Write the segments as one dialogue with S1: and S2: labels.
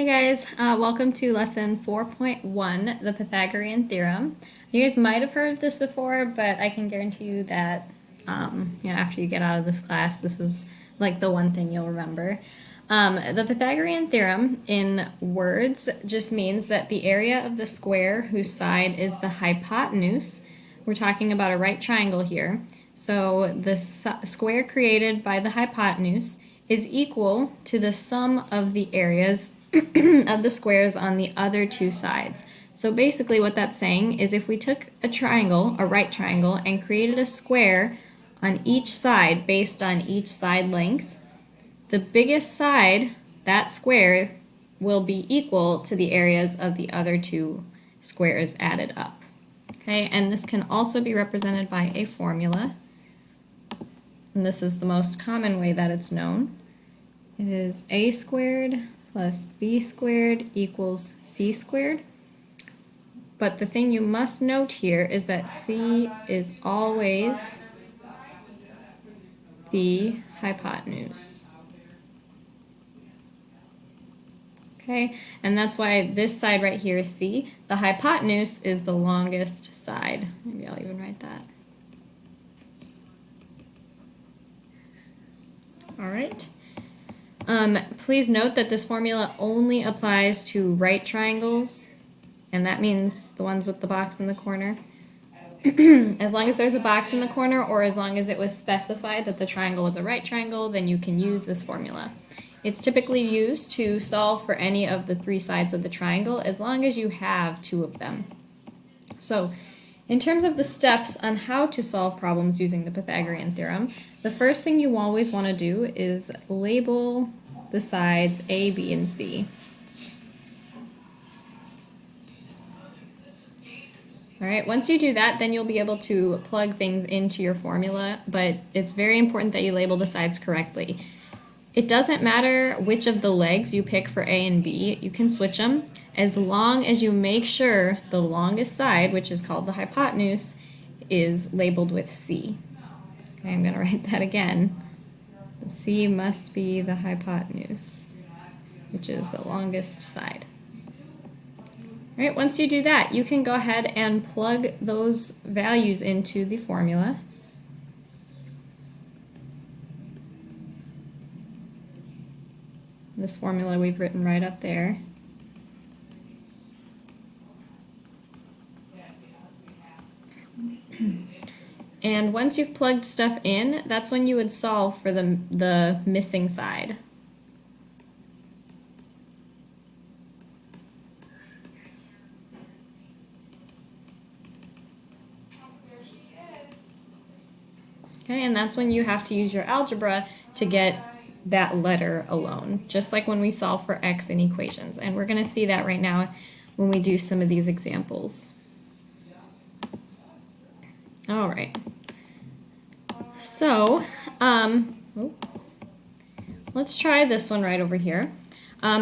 S1: Hey guys, welcome to lesson 4.1, the Pythagorean Theorem. You guys might have heard of this before, but I can guarantee you that after you get out of this class, this is like the one thing you'll remember. The Pythagorean Theorem, in words, just means that the area of the square whose side is the hypotenuse, we're talking about a right triangle here, so the square created by the hypotenuse is equal to the sum of the areas of the squares on the other two sides. So basically what that's saying is if we took a triangle, a right triangle, and created a square on each side based on each side length, the biggest side, that square, will be equal to the areas of the other two squares added up. Okay, and this can also be represented by a formula. And this is the most common way that it's known. It is a squared plus b squared equals c squared. But the thing you must note here is that c is always the hypotenuse. Okay, and that's why this side right here is c. The hypotenuse is the longest side. Maybe I'll even write that. All right. Please note that this formula only applies to right triangles, and that means the ones with the box in the corner. As long as there's a box in the corner, or as long as it was specified that the triangle was a right triangle, then you can use this formula. It's typically used to solve for any of the three sides of the triangle, as long as you have two of them. So, in terms of the steps on how to solve problems using the Pythagorean theorem, the first thing you always want to do is label the sides A, B, and C. Alright, once you do that, then you'll be able to plug things into your formula, but it's very important that you label the sides correctly. It doesn't matter which of the legs you pick for A and B, you can switch them, as long as you make sure the longest side, which is called the hypotenuse, is labeled with C. Okay, I'm going to write that again. C must be the hypotenuse, which is the longest side. All right, once you do that, you can go ahead and plug those values into the formula. This formula we've written right up there. And once you've plugged stuff in, that's when you would solve for the missing side. Okay, and that's when you have to use your algebra to get that letter alone, just like when we solve for x in equations. And we're going to see that right now when we do some of these examples. All right. So, let's try this one right over here.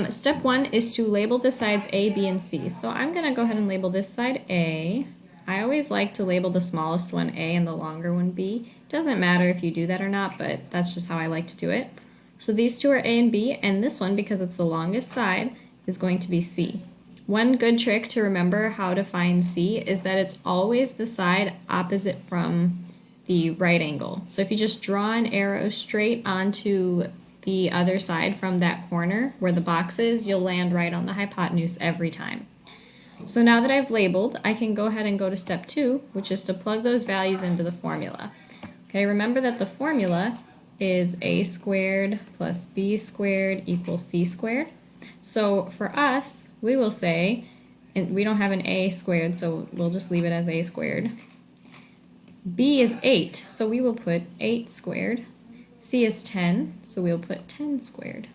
S1: Step one is to label the sides A, B, and C. So I'm going to go ahead and label this side A. I always like to label the smallest one A and the longer one B. It doesn't matter if you do that or not, but that's just how I like to do it. So these two are A and B, and this one, because it's the longest side, is going to be C. One good trick to remember how to find C is that it's always the side opposite from the right angle. So if you just draw an arrow straight onto the other side from that corner where the box is, you'll land right on the hypotenuse every time. So now that I've labeled, I can go ahead and go to step 2, which is to plug those values into the formula. Okay, remember that the formula is a squared plus b squared equals c squared. So for us, we will say, and we don't have an a squared, so we'll just leave it as a squared. B is 8, so we will put 8 squared. C is 10, so we'll put 10 squared.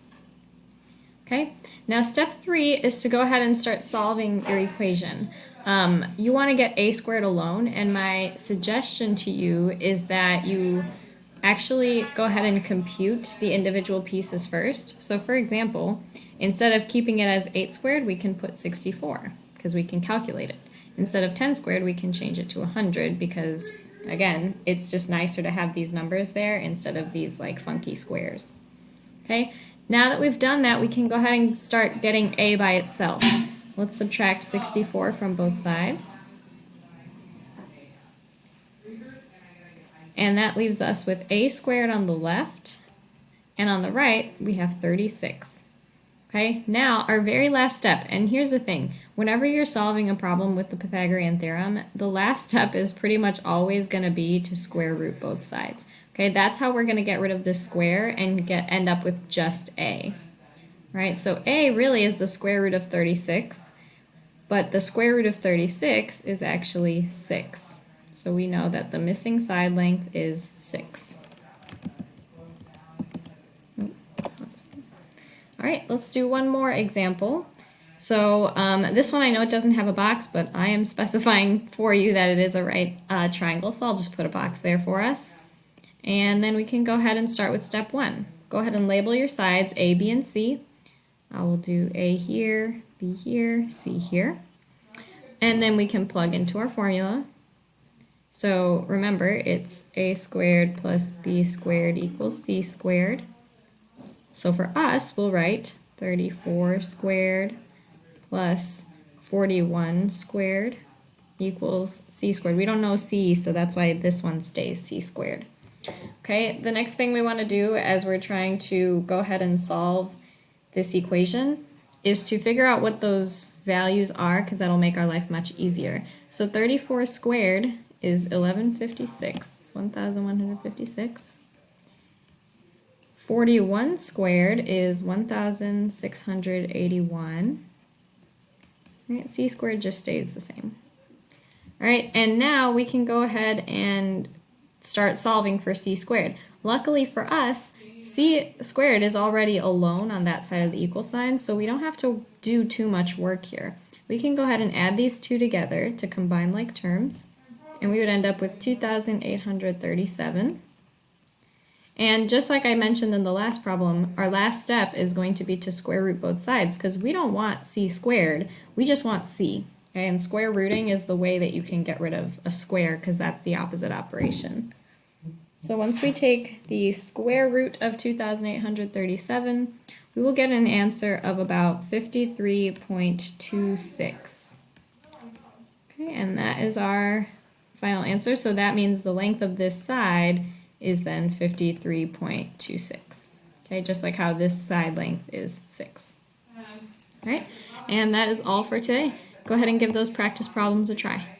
S1: Okay, now step 3 is to go ahead and start solving your equation. You want to get a squared alone, and my suggestion to you is that you actually go ahead and compute the individual pieces first. So for example, instead of keeping it as 8 squared, we can put 64, because we can calculate it. Instead of 10 squared, we can change it to 100, because again, it's just nicer to have these numbers there instead of these like funky squares. Okay, Now that we've done that, we can go ahead and start getting a by itself. Let's subtract 64 from both sides. And that leaves us with a squared on the left, and on the right, we have 36. Okay, now our very last step, and here's the thing, whenever you're solving a problem with the Pythagorean theorem, the last step is pretty much always going to be to square root both sides. Okay, that's how we're going to get rid of this square and end up with just a. Right, so a really is the square root of 36, but the square root of 36 is actually 6. So we know that the missing side length is 6. All right, let's do one more example. So this one I know it doesn't have a box, but I am specifying for you that it is a right triangle, so I'll just put a box there for us. And then we can go ahead and start with step 1. Go ahead and label your sides A, B, and C. I will do A here, B here, C here. And then we can plug into our formula. So remember, it's A squared plus B squared equals C squared. So for us, we'll write 34 squared plus 41 squared equals C squared. We don't know C, so that's why this one stays C squared. Okay, the next thing we want to do as we're trying to go ahead and solve this equation is to figure out what those values are, because that'll make our life much easier. So 34 squared is 1156, it's 1156. 41 squared is 1681. Right, C squared just stays the same. All right, and now we can go ahead and start solving for C squared. Luckily for us, C squared is already alone on that side of the equal sign, so we don't have to do too much work here. We can go ahead and add these two together to combine like terms, and we would end up with 2,837. And just like I mentioned in the last problem, our last step is going to be to square root both sides, because we don't want C squared, we just want C. Okay? And square rooting is the way that you can get rid of a square, because that's the opposite operation. So once we take the square root of 2,837, we will get an answer of about 53.26. Okay, and that is our final answer. So that means the length of this side is then 53.26. Okay, just like how this side length is 6. All right, and that is all for today. Go ahead and give those practice problems a try.